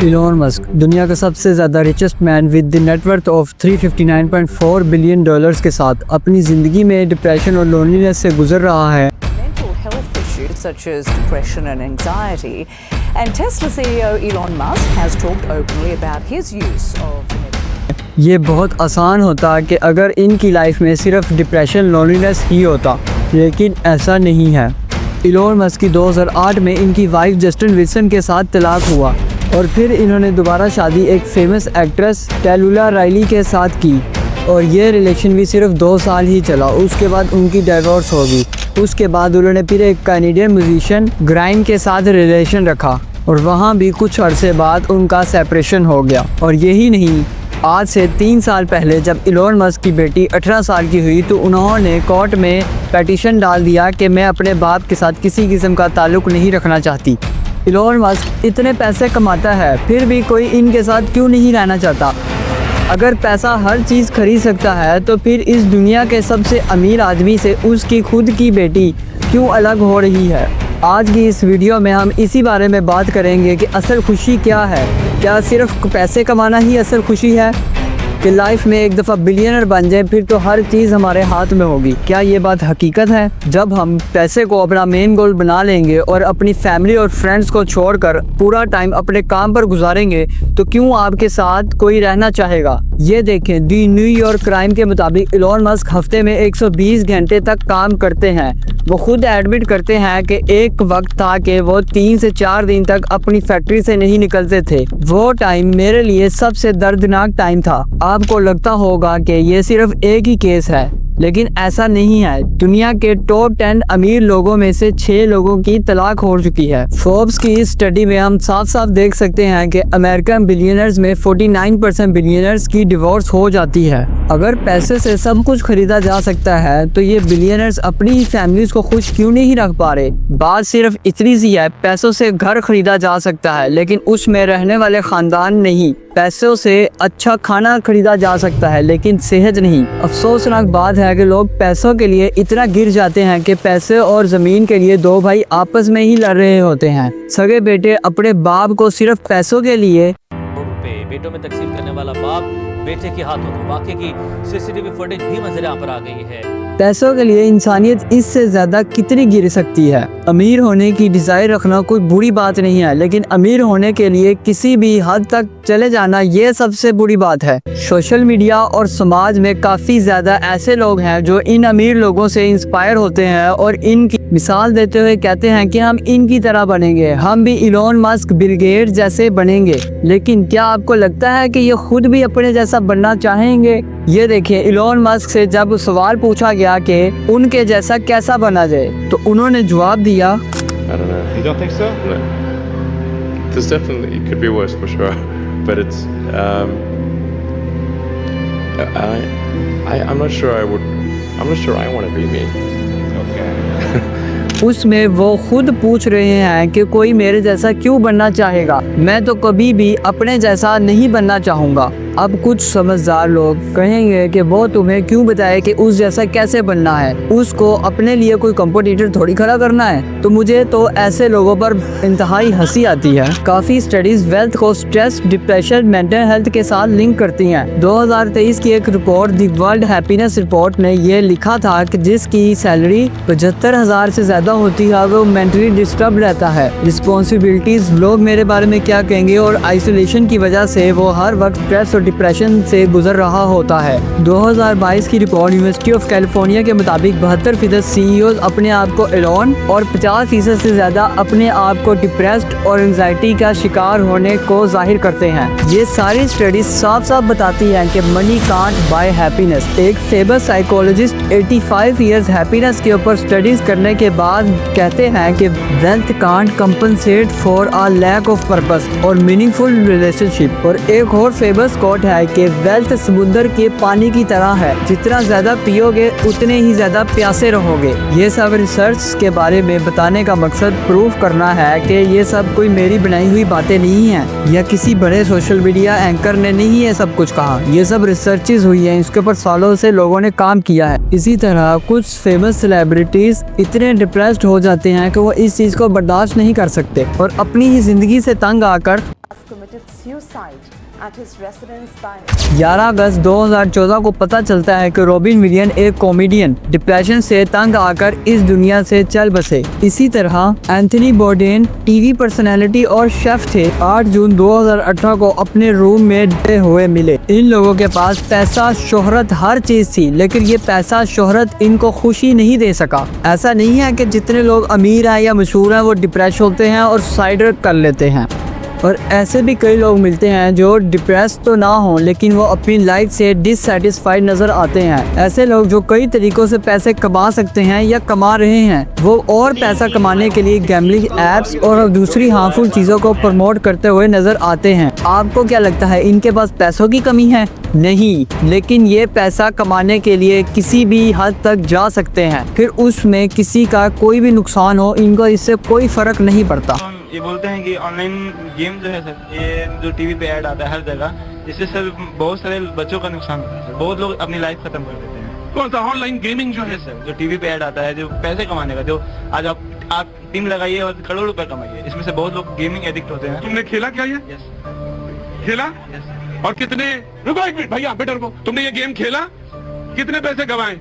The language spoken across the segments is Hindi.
इलॉन मस्क दुनिया का सबसे ज़्यादा richest man with the net worth of $359.4 billion के साथ अपनी ज़िंदगी में डिप्रेशन और लोनलीनेस से गुजर रहा है। Mental health issues such as depression and anxiety, and Tesla CEO Elon Musk has talked openly about his use of ये बहुत आसान होता कि अगर इनकी लाइफ में सिर्फ डिप्रेशन लोनलीनेस ही होता, लेकिन ऐसा नहीं है। इलॉन मस्क की 2008 में इनकी वाइफ जस्टिन विल्सन के साथ तलाक हुआ और फिर इन्होंने दोबारा शादी एक फेमस एक्ट्रेस टेलुला राइली के साथ की और ये रिलेशन भी सिर्फ 2 साल ही चला। उसके बाद उनकी डाइवोर्स हो गई। उसके बाद उन्होंने फिर एक कैनेडियन म्यूजिशियन ग्राइम के साथ रिलेशन रखा और वहाँ भी कुछ अरसे बाद उनका सेपरेशन हो गया। और यही नहीं, आज से 3 साल पहले जब इलॉन मस्क की बेटी 18 साल की हुई तो उन्होंने कोर्ट में पिटीशन डाल दिया कि मैं अपने बाप के साथ किसी किस्म का ताल्लुक़ नहीं रखना चाहती। इलॉन मस्क इतने पैसे कमाता है फिर भी कोई इनके साथ क्यों नहीं रहना चाहता? अगर पैसा हर चीज़ खरीद सकता है तो फिर इस दुनिया के सबसे अमीर आदमी से उसकी खुद की बेटी क्यों अलग हो रही है? आज की इस वीडियो में हम इसी बारे में बात करेंगे कि असल खुशी क्या है। क्या सिर्फ पैसे कमाना ही असल खुशी है कि लाइफ में एक दफ़ा बिलियनर बन जाए फिर तो हर चीज़ हमारे हाथ में होगी? क्या ये बात हकीकत है? जब हम पैसे को अपना मेन गोल बना लेंगे और अपनी फैमिली और फ्रेंड्स को छोड़कर पूरा टाइम अपने काम पर गुजारेंगे तो क्यों आपके साथ कोई रहना चाहेगा? ये देखें, दी न्यूयॉर्क क्राइम के मुताबिक इलॉन मस्क हफ्ते में 120 घंटे तक काम करते हैं। वो खुद एडमिट करते हैं कि एक वक्त था कि वो 3 से 4 दिन तक अपनी फैक्ट्री से नहीं निकलते थे। वो टाइम मेरे लिए सबसे दर्दनाक टाइम था। आपको लगता होगा कि ये सिर्फ एक ही केस है, लेकिन ऐसा नहीं है। दुनिया के टॉप 10 अमीर लोगों में से 6 लोगों की तलाक हो चुकी है। फोर्ब्स की इस स्टडी में हम साफ साफ देख सकते हैं कि अमेरिकन बिलियनर्स में 49% बिलियनर्स की डिवोर्स हो जाती है। अगर पैसे से सब कुछ खरीदा जा सकता है तो ये बिलियनर्स अपनी फैमिलीज को खुश क्यों नहीं रख पा रहे? बात सिर्फ इतनी सी है, पैसों से घर खरीदा जा सकता है लेकिन उसमें रहने वाले खानदान नहीं। पैसों से अच्छा खाना खरीदा जा सकता है लेकिन सेहत नहीं। अफसोसनाक बात है कि लोग पैसों के लिए इतना गिर जाते हैं कि पैसे और ज़मीन के लिए 2 भाई आपस में ही लड़ रहे होते हैं। सगे बेटे अपने बाप को सिर्फ पैसों के लिए रुपए बेटों में तकसीम करने वाला बाप बेटे के हाथों धमाके की सीसीटीवी फुटेज भी नजर पर आ गई है। पैसों के लिए इंसानियत इससे ज़्यादा कितनी गिर सकती है? अमीर होने की डिज़ायर रखना कोई बुरी बात नहीं है, लेकिन अमीर होने के लिए किसी भी हद तक चले जाना ये सबसे बुरी बात है। सोशल मीडिया और समाज में काफ़ी ज़्यादा ऐसे लोग हैं जो इन अमीर लोगों से इंस्पायर होते हैं और इनकी मिसाल देते हुए कहते हैं कि हम इनकी तरह बनेंगे, हम भी इलॉन मस्क बिल गेट्स जैसे बनेंगे। लेकिन क्या आपको लगता है कि ये खुद भी अपने जैसा बनना चाहेंगे? ये देखिए, इलॉन मस्क से जब सवाल पूछा गया कि उनके जैसा कैसा बना जाए तो उन्होंने जवाब दिया, I don't know. You don't think so? No. There's definitely, it could be worse for sure, but it's, I'm not sure I want to be me. Okay. उसमें वो खुद पूछ रहे हैं कि कोई मेरे जैसा क्यों बनना चाहेगा? मैं तो कभी भी अपने जैसा नहीं बनना चाहूँगा। अब कुछ समझदार लोग कहेंगे कि वो तुम्हें क्यों बताए कि उस जैसा कैसे बनना है, उसको अपने लिए कोई कंपटीटर थोड़ी खड़ा करना है। तो मुझे तो ऐसे लोगों पर इंतहाई हंसी आती है। काफ़ी स्टडीज वेल्थ को स्ट्रेस, डिप्रेशन, मेंटल हेल्थ के साथ लिंक करती हैं। 2023 की एक report the world happiness report ने ये लिखा था कि जिसकी सैलरी 75,000 से ज़्यादा होती है वो मेंटली डिस्टर्ब रहता है। रिस्पॉन्सिबिलिटीज, लोग मेरे बारे में क्या कहेंगे, और आइसोलेशन की वजह से वो हर वक्त स्ट्रेस और डिप्रेशन से गुजर रहा होता है। 2022 की रिपोर्ट यूनिवर्सिटी ऑफ कैलिफोर्निया के मुताबिक 72% सीईओ अपने आप को एलोन और 50% से ज्यादा अपने आप को डिप्रेस्ड और एंजाइटी का शिकार होने को जाहिर करते हैं। ये सारी स्टडीज साफ साफ बताती हैं कि मनी कांट बाय हैप्पीनेस। एक फेमस साइकोलॉजिस्ट 85 इयर्स हैप्पीनेस के ऊपर स्टडीज करने के बाद कहते हैं कि wealth can't compensate for a lack of purpose और मीनिंगफुल रिलेशनशिप। और एक और फेमस कोट है कि वेल्थ समुद्र के पानी की तरह है, जितना ज्यादा पियोगे उतने ही ज्यादा प्यासे रहोगे। ये सब रिसर्च के बारे में बताने का मकसद प्रूफ करना है कि ये सब कोई मेरी बनाई हुई बातें नहीं हैं या किसी बड़े सोशल मीडिया एंकर ने नहीं ये सब कुछ कहा। ये सब रिसर्चेस हुई है, इसके ऊपर सालों से लोगों ने काम किया है। इसी तरह कुछ फेमस सेलिब्रिटीज इतने डिप्रेस्ड हो जाते हैं कि वो इस चीज को बर्दाश्त नहीं कर सकते और अपनी ही जिंदगी से तंग आकर committed suicide at his residence by 11 अगस्त 2014 को पता चलता है कि रॉबिन विलियन एक कॉमेडियन डिप्रेशन से तंग आकर इस दुनिया से चल बसे। इसी तरह एंथनी बोर्डेन टीवी पर्सनैलिटी और शेफ थे। 8 जून 2018 को अपने रूम में डरे हुए मिले। इन लोगों के पास पैसा, शोहरत, हर चीज थी, लेकिन ये पैसा, शोहरत इनको खुशी नहीं दे सका। ऐसा नहीं है कि जितने लोग अमीर हैं या मशहूर हैं वो डिप्रेस होते हैं और सुसाइड कर लेते हैं, और ऐसे भी कई लोग मिलते हैं जो डिप्रेस तो ना हो लेकिन वो अपनी लाइफ से डिससेटिस्फाइड नज़र आते हैं। ऐसे लोग जो कई तरीक़ों से पैसे कमा सकते हैं या कमा रहे हैं, वो और पैसा कमाने के लिए गैम्बलिंग एप्स और दूसरी हार्मफुल चीज़ों को प्रमोट करते हुए नज़र आते हैं। आपको क्या लगता है इनके पास पैसों की कमी है? नहीं, लेकिन ये पैसा कमाने के लिए किसी भी हद तक जा सकते हैं, फिर उसमें किसी का कोई भी नुकसान हो इनको इससे कोई फ़र्क नहीं पड़ता। ये बोलते हैं कि ऑनलाइन गेम जो है सर, ये जो टीवी पे ऐड आता है हर जगह, इससे सर बहुत सारे बच्चों का नुकसान होता है सर। बहुत लोग अपनी लाइफ खत्म कर देते हैं। कौन सा ऑनलाइन गेमिंग जो है सर, जो टीवी पे ऐड आता है, जो पैसे कमाने का, जो आज आप टीम लगाइए और करोड़ रुपए कमाइए, इसमें से बहुत लोग गेमिंग एडिक्ट होते हैं। तुमने खेला क्या ये? यस खेला? यस। और कितने, रुको एक मिनट भैया, बेटर को, तुमने ये गेम खेला, कितने पैसे गवाए?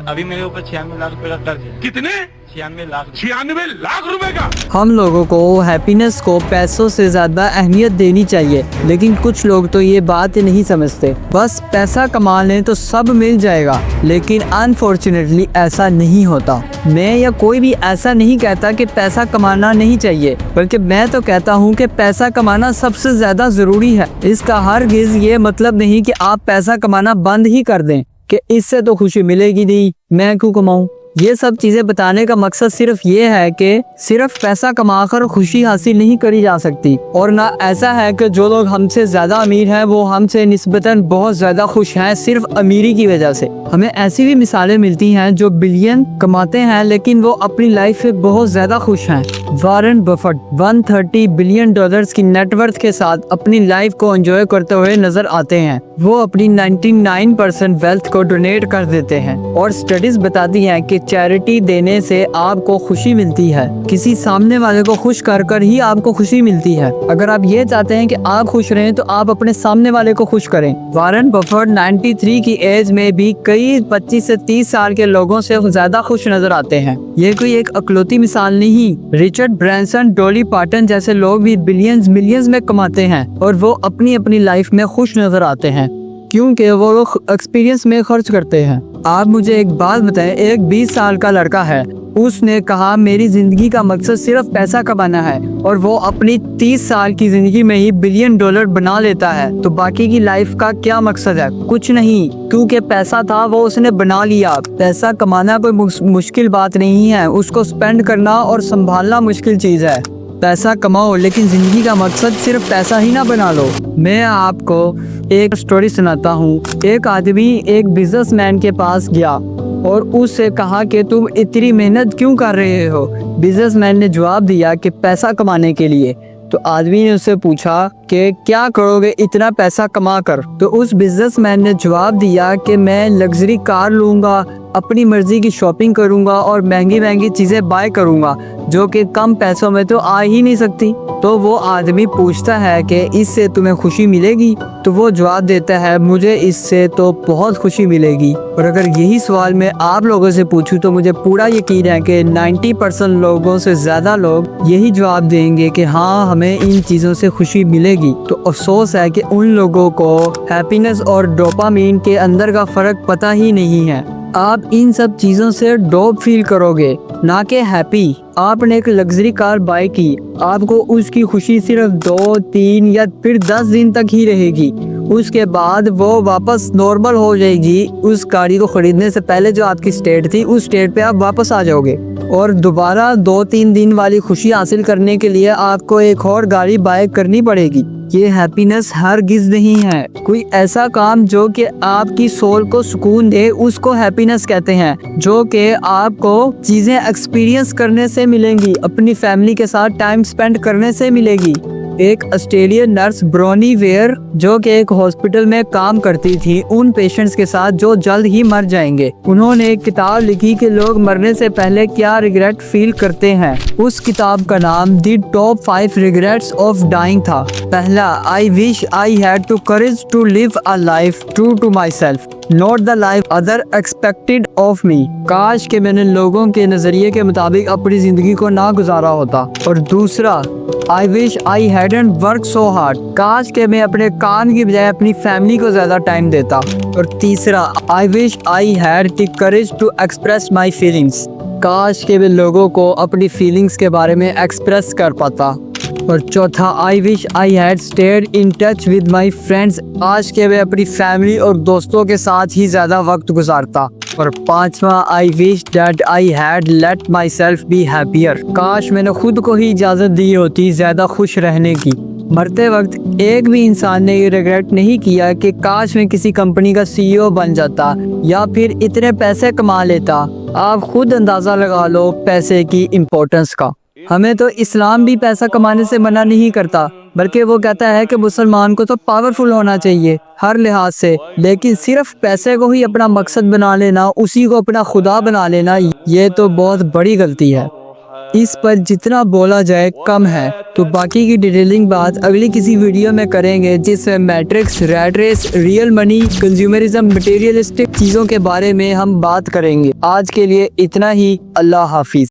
अभी मेरे ऊपर 96 लाख रुपए का कर्ज है। कितने? 96 लाख। 96 लाख रुपए का? हम लोगों को हैप्पीनेस को पैसों से ज़्यादा अहमियत देनी चाहिए, लेकिन कुछ लोग तो ये बात नहीं समझते। बस पैसा कमा लें तो सब मिल जाएगा, लेकिन अनफॉर्चुनेटली ऐसा नहीं होता। मैं या कोई भी ऐसा नहीं कहता कि पैसा कमाना नहीं चाहिए, बल्कि मैं तो कहता हूँ कि पैसा कमाना सबसे ज़्यादा ज़रूरी है। इसका हरगिज़ ये मतलब नहीं कि आप पैसा कमाना बंद ही कर दें कि इससे तो खुशी मिलेगी नहीं, मैं क्यों कमाऊं। ये सब चीज़ें बताने का मकसद सिर्फ ये है कि सिर्फ पैसा कमाकर खुशी हासिल नहीं करी जा सकती, और ना ऐसा है कि जो लोग हमसे ज़्यादा अमीर हैं वो हमसे निस्बतन बहुत ज़्यादा खुश हैं सिर्फ अमीरी की वजह से। हमें ऐसी भी मिसालें मिलती हैं जो बिलियन कमाते हैं लेकिन वो अपनी लाइफ में बहुत ज़्यादा खुश हैं। वॉरेन बफेट 130 बिलियन डॉलर्स की नेटवर्थ के साथ अपनी लाइफ को एंजॉय करते हुए नजर आते हैं। वो अपनी 99% वेल्थ को डोनेट कर देते हैं, और स्टडीज बताती हैं कि चैरिटी देने से आपको खुशी मिलती है। किसी सामने वाले को खुश कर कर ही आपको खुशी मिलती है। अगर आप ये चाहते हैं कि आप खुश रहें तो आप अपने सामने वाले को खुश करें। वॉरेन बफेट 93 की एज में भी कई 25 से 30 साल के लोगों से ज्यादा खुश नजर आते हैं। ये कोई एक अकलौती मिसाल नहीं। रिचर्ड ब्रांसन, डॉली पार्टन जैसे लोग भी बिलियंस मिलियंस में कमाते हैं, और वो अपनी अपनी लाइफ में खुश नजर आते हैं क्योंकि वो लोग एक्सपीरियंस में खर्च करते हैं। आप मुझे एक बात बताएं, एक 20 साल का लड़का है, उसने कहा मेरी जिंदगी का मकसद सिर्फ पैसा कमाना है, और वो अपनी 30 साल की जिंदगी में ही बिलियन डॉलर बना लेता है, तो बाकी की लाइफ का क्या मकसद है? कुछ नहीं, क्योंकि पैसा था वो उसने बना लिया। पैसा कमाना कोई मुश्किल बात नहीं है, उसको स्पेंड करना और संभालना मुश्किल चीज है। पैसा कमाओ लेकिन जिंदगी का मकसद सिर्फ पैसा ही ना बना लो। मैं आपको एक स्टोरी सुनाता हूँ। एक आदमी एक बिजनेसमैन के पास गया और उससे कहा कि तुम इतनी मेहनत क्यों कर रहे हो? बिजनेसमैन ने जवाब दिया कि पैसा कमाने के लिए। तो आदमी ने उससे पूछा कि क्या करोगे इतना पैसा कमा कर? तो उस बिजनेसमैन ने जवाब दिया कि मैं लग्जरी कार लूँगा, अपनी मर्जी की शॉपिंग करूँगा और महंगी महंगी चीज़ें बाय करूँगा, जो कि कम पैसों में तो आ ही नहीं सकती। तो वो आदमी पूछता है कि इससे तुम्हें खुशी मिलेगी? तो वो जवाब देता है मुझे इससे तो बहुत खुशी मिलेगी। और अगर यही सवाल मैं आप लोगों से पूछूं तो मुझे पूरा यकीन है कि 90% लोगों से ज़्यादा लोग यही जवाब देंगे कि हाँ, हमें इन चीज़ों से खुशी मिलेगी। तो अफसोस है कि उन लोगों को हैप्पीनेस और डोपामीन के अंदर का फ़र्क पता ही नहीं है। आप इन सब चीज़ों से डोप फील करोगे, ना कि हैप्पी। आपने एक लग्जरी कार बाय की, आपको उसकी खुशी सिर्फ 2, 3 या फिर 10 दिन तक ही रहेगी। उसके बाद वो वापस नॉर्मल हो जाएगी। उस गाड़ी को खरीदने से पहले जो आपकी स्टेट थी, उस स्टेट पे आप वापस आ जाओगे, और दोबारा 2-3 दिन वाली खुशी हासिल करने के लिए आपको एक और गाड़ी बाय करनी पड़ेगी। ये हैप्पीनेस हरगिज़ नहीं है। कोई ऐसा काम जो कि आपकी सोल को सुकून दे, उसको हैप्पीनेस कहते हैं, जो कि आपको चीज़ें एक्सपीरियंस करने से मिलेंगी, अपनी फैमिली के साथ टाइम स्पेंड करने से मिलेगी। एक ऑस्ट्रेलियन नर्स ब्रोनी वेयर जो कि एक हॉस्पिटल में काम करती थी उन पेशेंट्स के साथ जो जल्द ही मर जाएंगे। उन्होंने एक किताब लिखी कि लोग मरने से पहले क्या रिग्रेट फील करते हैं। उस किताब का नाम the top 5 regrets of dying था। पहला, I wish I had to courage to live a life true to myself, not the life other expected of me. काश के मैंने लोगों के नजरिए के मुताबिक अपनी जिंदगी को ना गुजारा होता। और दूसरा, आई wish I hadn't work so hard, काश के मैं अपने काम की बजाय अपनी फैमिली को ज्यादा टाइम देता। और तीसरा, I wish I had the courage to express my feelings, काश के मैं लोगों को अपनी फीलिंग्स के बारे में एक्सप्रेस कर पाता। और चौथा, आई wish I had stayed in touch with my friends, आज के मैं अपनी फैमिली और दोस्तों के साथ ही ज़्यादा वक्त गुजारता। और पांचवा, I wish that I had let my self be happier, काश मैंने खुद को ही इजाज़त दी होती ज़्यादा खुश रहने की। मरते वक्त एक भी इंसान ने ये रिग्रेट नहीं किया कि काश मैं किसी कंपनी का CEO बन जाता या फिर इतने पैसे कमा लेता। आप खुद अंदाज़ा लगा लो पैसे की इम्पोर्टेंस का। हमें तो इस्लाम भी पैसा कमाने से मना नहीं करता, बल्कि वो कहता है कि मुसलमान को तो पावरफुल होना चाहिए हर लिहाज से, लेकिन सिर्फ पैसे को ही अपना मकसद बना लेना, उसी को अपना खुदा बना लेना, ये तो बहुत बड़ी गलती है। इस पर जितना बोला जाए कम है। तो बाकी की डिटेलिंग बात अगली किसी वीडियो में करेंगे, जिसमें matrix, rat race, real money, consumerism, materialistic चीज़ों के बारे में हम बात करेंगे। आज के लिए इतना ही। अल्लाह हाफिज।